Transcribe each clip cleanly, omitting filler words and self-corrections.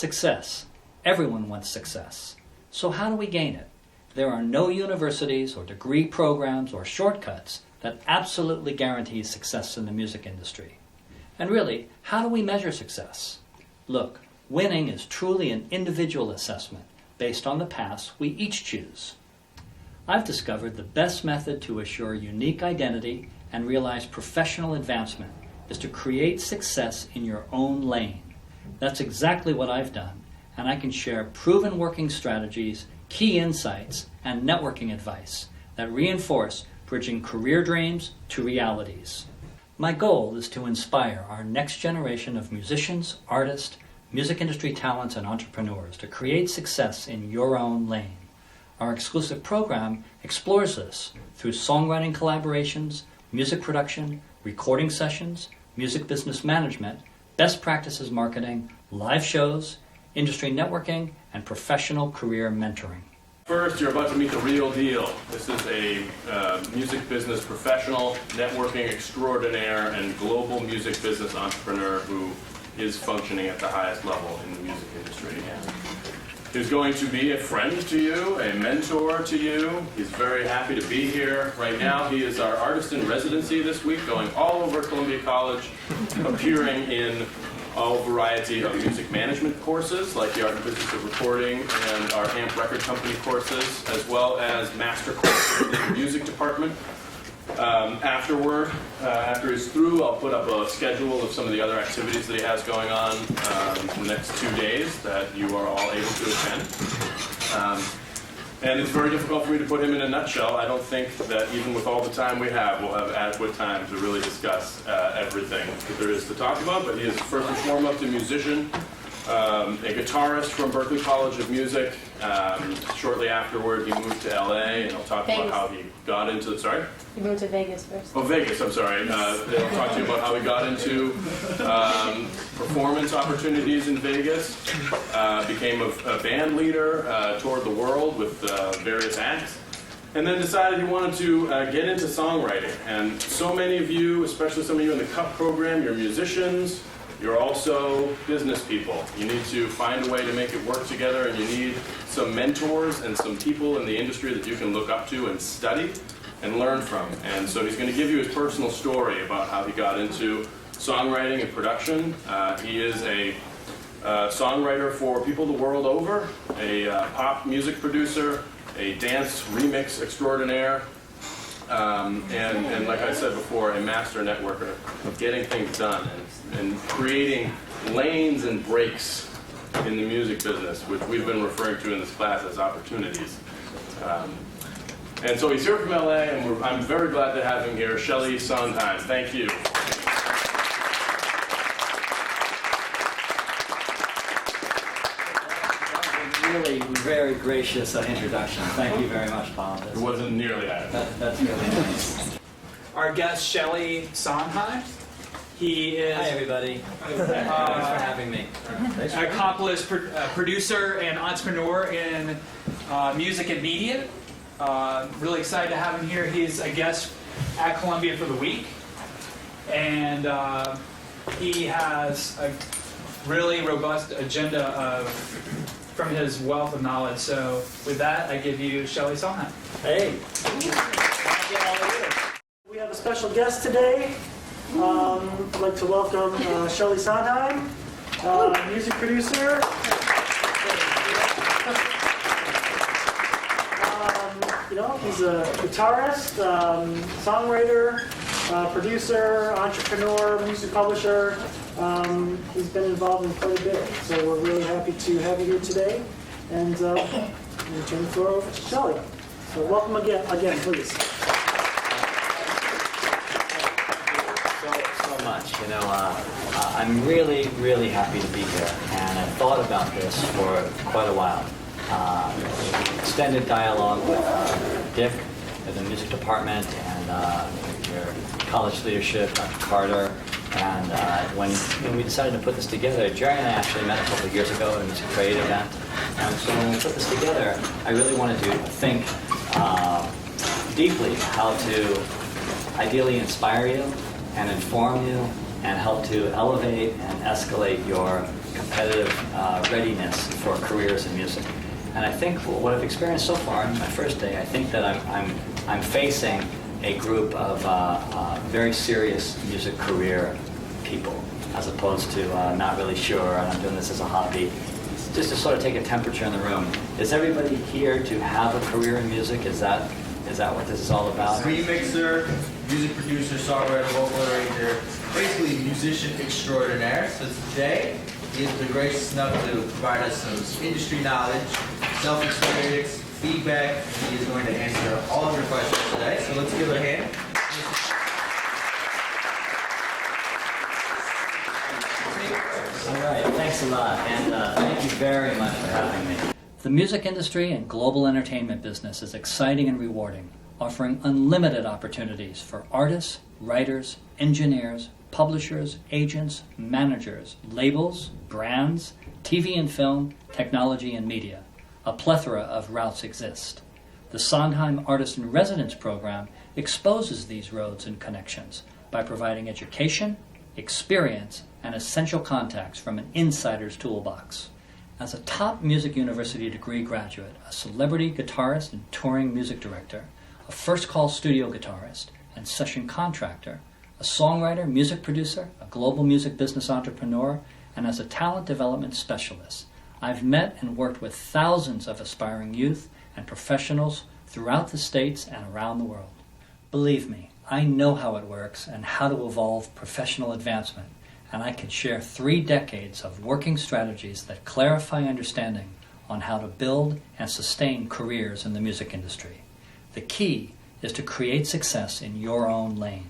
Success. Everyone wants success. So how do we gain it? There are no universities or degree programs or shortcuts that absolutely guarantee success in the music industry. And really, how do we measure success? Look, winning is truly an individual assessment based on the paths we each choose. I've discovered the best method to assure unique identity and realize professional advancement is to create success in your own lane. That's exactly what I've done, and I can share proven working strategies, key insights, and networking advice that reinforce bridging career dreams to realities. My goal is to inspire our next generation of musicians, artists, music industry talents, and entrepreneurs to create success in your own lane. Our exclusive program explores this through songwriting collaborations, music production, recording sessions, music business management, best practices marketing, live shows, industry networking, and professional career mentoring. First, you're about to meet the real deal. This is a music business professional, networking extraordinaire, and global music business entrepreneur who is functioning at the highest level in the music industry. He's going to be a friend to you, a mentor to you. He's very happy to be here. Right now, he is our artist in residency this week, going all over Columbia College, appearing in a variety of music management courses, like the Art and Business of Recording and our AMP Record Company courses, as well as master courses in the music department. After he's through, I'll put up a schedule of some of the other activities that he has going on the next 2 days that you are all able to attend. And it's very difficult for me to put him in a nutshell. I don't think that even with all the time we have, we'll have adequate time to really discuss everything that there is to talk about. But he is first and foremost a musician, a guitarist from Berklee College of Music. Shortly afterward, he moved to LA, and he'll talk about how he got into, sorry? He moved to Vegas first. Oh, Vegas, I'm sorry. They'll talk to you about how he got into performance opportunities in Vegas, became a band leader, toured the world with various acts, and then decided he wanted to get into songwriting. And so many of you, especially some of you in the CUP program, you're musicians, you're also business people. You need to find a way to make it work together, and you need some mentors and some people in the industry that you can look up to and study and learn from. And so he's going to give you his personal story about how he got into songwriting and production. He is a songwriter for people the world over, a pop music producer, a dance remix extraordinaire, and like I said before, a master networker of getting things done and creating lanes and breaks in the music business, which we've been referring to in this class as opportunities. And so he's here from LA, and I'm very glad to have him here. Shele Sondheim, thank you. Really very gracious introduction. Thank you very much, Bob. It wasn't nearly that. That's really nice. Our guest, Shele Sondheim. He is Hi, everybody. Thanks for having me. an accomplished producer and entrepreneur in music and media. Really excited to have him here. He's a guest at Columbia for the week. And he has a really robust agenda from his wealth of knowledge. So with that, I give you Shele Sondheim. Hey. We have a special guest today. I'd like to welcome Shele Sondheim, music producer. He's a guitarist, songwriter, producer, entrepreneur, music publisher. He's been involved in quite a bit, so we're really happy to have you here today. And I'm going to turn the floor over to Shele. So welcome again, please. So much. I'm really, really happy to be here, and I've thought about this for quite a while. Extended dialogue with Dick at the music department and your college leadership, Dr. Carter. And when we decided to put this together, Jerry and I actually met a couple of years ago at a music trade event. And so when we put this together, I really wanted to think deeply how to ideally inspire you and inform you and help to elevate and escalate your competitive readiness for careers in music. And I think what I've experienced so far in my first day, I think that I'm facing a group of very serious music career people, as opposed to not really sure, and I'm doing this as a hobby. Just to sort of take a temperature in the room. Is everybody here to have a career in music? Is that what this is all about? Remixer, music producer, songwriter, vocal arranger, basically musician extraordinaire. So today, he has been gracious enough to provide us some industry knowledge, self-experience, feedback, and he is going to answer all of your questions today. So let's give a hand. All right, thanks a lot, and thank you very much for having me. The music industry and global entertainment business is exciting and rewarding, offering unlimited opportunities for artists, writers, engineers, publishers, agents, managers, labels, brands, TV and film, technology and media. A plethora of routes exist. The Sondheim Artist in Residence program exposes these roads and connections by providing education, experience, and essential contacts from an insider's toolbox. As a top music university degree graduate, a celebrity guitarist and touring music director, a first-call studio guitarist and session contractor, a songwriter, music producer, a global music business entrepreneur, and as a talent development specialist, I've met and worked with thousands of aspiring youth and professionals throughout the States and around the world. Believe me, I know how it works and how to evolve professional advancement, and I can share 3 decades of working strategies that clarify understanding on how to build and sustain careers in the music industry. The key is to create success in your own lane.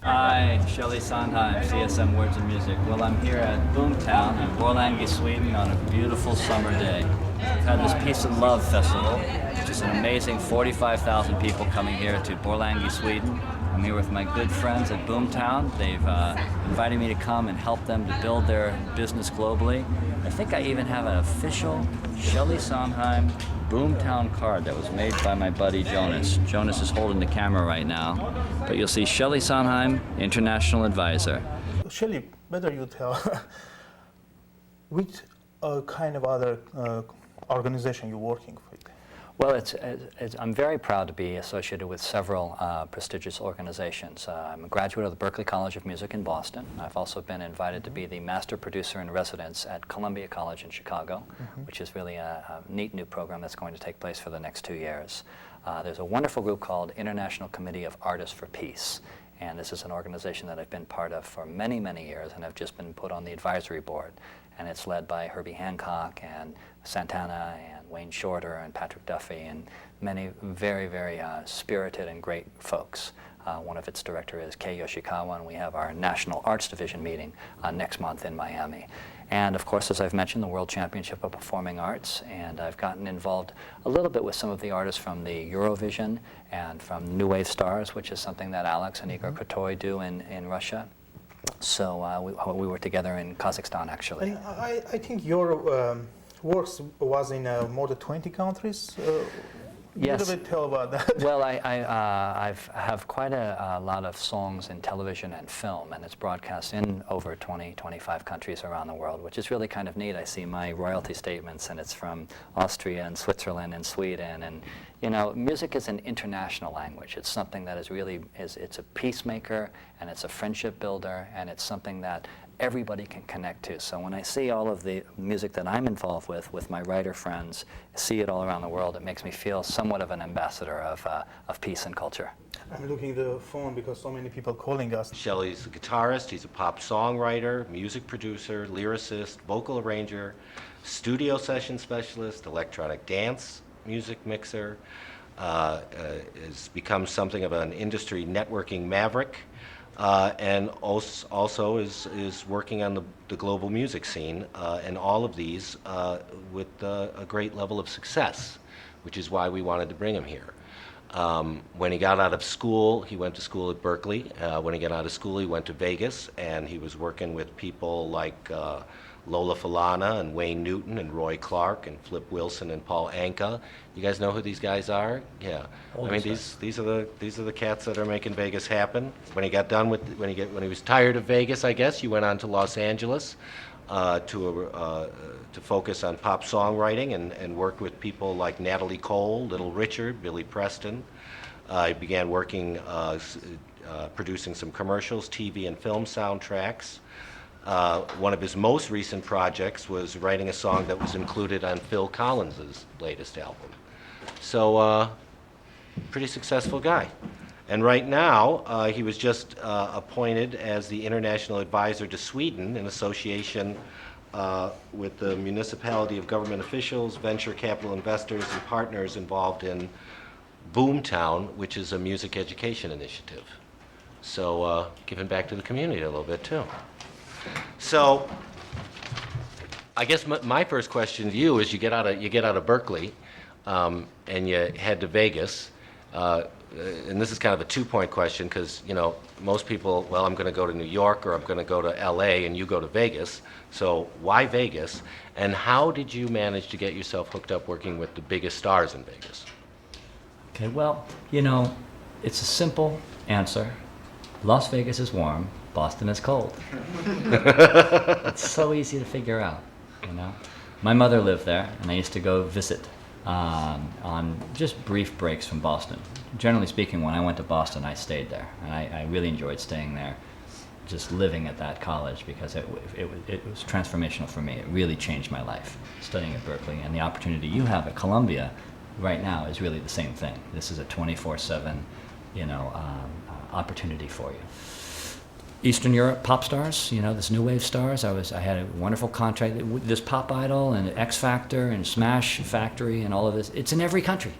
Hi, Shele Sondheim, CSM Words and Music. Well, I'm here at Boomtown in Borlänge, Sweden on a beautiful summer day. We've had this Peace and Love Festival, which is an amazing 45,000 people coming here to Borlänge, Sweden. I'm here with my good friends at Boomtown. They've invited me to come and help them to build their business globally. I think I even have an official Shele Sondheim Boomtown card that was made by my buddy Jonas. Jonas is holding the camera right now, but you'll see Shele Sondheim, International Advisor. Shele, better you tell, which kind of other organization you're working with? Well, I'm very proud to be associated with several prestigious organizations. I'm a graduate of the Berklee College of Music in Boston. I've also been invited to be the Master Producer in Residence at Columbia College in Chicago, which is really a neat new program that's going to take place for the next 2 years. There's a wonderful group called International Committee of Artists for Peace. And this is an organization that I've been part of for many, many years, and I've just been put on the advisory board. And it's led by Herbie Hancock and Santana and Wayne Shorter and Patrick Duffy and many very, very spirited and great folks. One of its directors is Kei Yoshikawa, and we have our National Arts Division meeting next month in Miami. And of course, as I've mentioned, the World Championship of Performing Arts, and I've gotten involved a little bit with some of the artists from the Eurovision and from New Wave Stars, which is something that Alex and Igor Kratoy do in Russia. So we were together in Kazakhstan, actually. And I think your works was in more than 20 countries. Yes. A little bit tell about that. Well, I have quite a lot of songs in television and film, and it's broadcast in over 20, 25 countries around the world, which is really kind of neat. I see my royalty statements, and it's from Austria and Switzerland and Sweden. And, you know, music is an international language. It's something that is really, it's a peacemaker, and it's a friendship builder, and it's something that everybody can connect to. So when I see all of the music that I'm involved with my writer friends, see it all around the world, it makes me feel somewhat of an ambassador of peace and culture. I'm looking at the phone because so many people calling us. Shele's a guitarist, he's a pop songwriter, music producer, lyricist, vocal arranger, studio session specialist, electronic dance music mixer, has become something of an industry networking maverick. And also is working on the global music scene, and all of these with a great level of success, which is why we wanted to bring him here. When he got out of school, he went to school at Berklee. When he got out of school, he went to Vegas, and he was working with people like Lola Falana and Wayne Newton and Roy Clark and Flip Wilson and Paul Anka. You guys know who these guys are? Yeah. I mean, these are the cats that are making Vegas happen. When he got done with when he was tired of Vegas, I guess, you went on to Los Angeles. to focus on pop songwriting and worked with people like Natalie Cole, Little Richard, Billy Preston. He began working producing some commercials, TV and film soundtracks. One of his most recent projects was writing a song that was included on Phil Collins's latest album. So, pretty successful guy. And right now, he was just appointed as the international advisor to Sweden in association with the municipality of government officials, venture capital investors, and partners involved in Boomtown, which is a music education initiative. So giving back to the community a little bit too. So I guess my first question to you is: you get out of Berkeley and you head to Vegas. And this is kind of a two-point question because, you know, most people, well, I'm going to go to New York or I'm going to go to LA, and you go to Vegas. So why Vegas? And how did you manage to get yourself hooked up working with the biggest stars in Vegas? Okay, well, you know, it's a simple answer. Las Vegas is warm, Boston is cold. It's so easy to figure out, you know. My mother lived there, and I used to go visit on just brief breaks from Boston. Generally speaking, when I went to Boston, I stayed there, and I really enjoyed staying there, just living at that college, because it was transformational for me. It really changed my life, studying at Berkeley, and the opportunity you have at Columbia right now is really the same thing. This is a 24/7, you know, opportunity for you. Eastern Europe pop stars, you know, this new wave stars. I had a wonderful contract. This Pop Idol and X Factor and Smash Factory and all of this. It's in every country.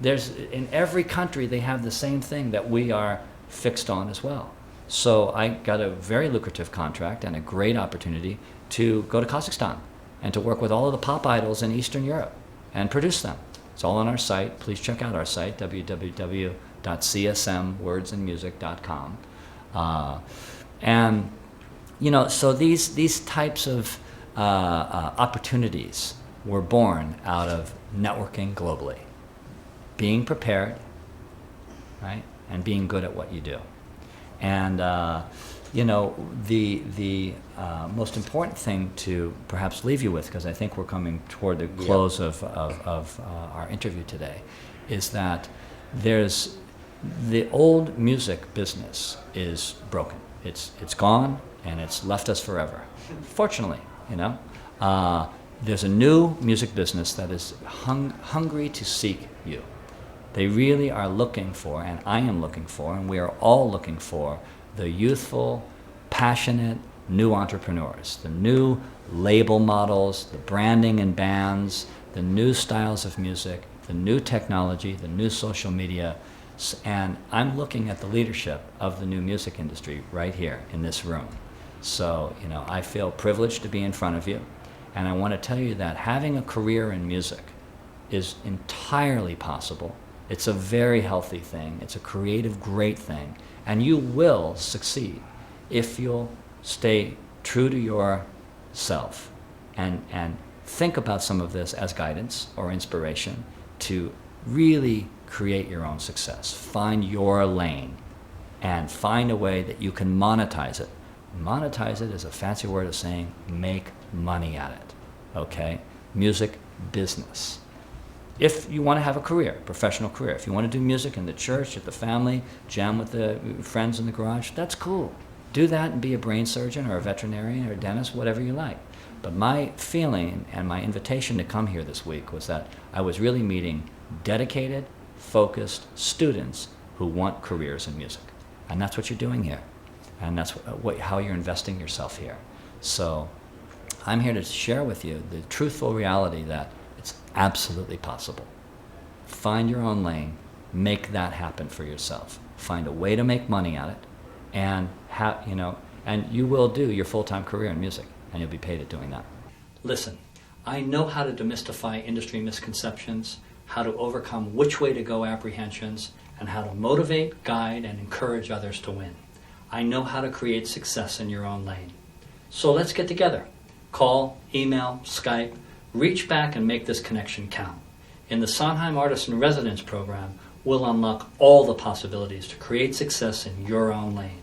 In every country they have the same thing that we are fixed on as well. So I got a very lucrative contract and a great opportunity to go to Kazakhstan and to work with all of the pop idols in Eastern Europe and produce them. It's all on our site. Please check out our site, www.csmwordsandmusic.com. And, you know, so these types of opportunities were born out of networking globally, being prepared, right, and being good at what you do. And, you know, the most important thing to perhaps leave you with, because I think we're coming toward the close of our interview today, is that the old music business is broken. It's gone, and it's left us forever. Fortunately, you know, there's a new music business that is hungry to seek you. They really are looking for, and I am looking for, and we are all looking for, the youthful, passionate new entrepreneurs, the new label models, the branding and bands, the new styles of music, the new technology, the new social media. And I'm looking at the leadership of the new music industry right here in this room. So, you know, I feel privileged to be in front of you. And I want to tell you that having a career in music is entirely possible. It's a very healthy thing. It's a creative, great thing. And you will succeed if you'll stay true to yourself and think about some of this as guidance or inspiration to really create your own success. Find your lane and find a way that you can monetize it. Monetize it is a fancy word of saying make money at it, okay? Music business. If you want to have a career, professional career, if you want to do music in the church, at the family, jam with the friends in the garage, that's cool. Do that and be a brain surgeon or a veterinarian or a dentist, whatever you like. But my feeling and my invitation to come here this week was that I was really meeting dedicated, focused students who want careers in music. And that's what you're doing here. And that's how you're investing yourself here. So I'm here to share with you the truthful reality that it's absolutely possible. Find your own lane, make that happen for yourself. Find a way to make money at it, and and you will do your full-time career in music, and you'll be paid at doing that. Listen, I know how to demystify industry misconceptions, how to overcome which way to go apprehensions, and how to motivate, guide, and encourage others to win. I know how to create success in your own lane. So let's get together. Call, email, Skype, reach back and make this connection count. In the Sondheim Artist in Residence program, we'll unlock all the possibilities to create success in your own lane.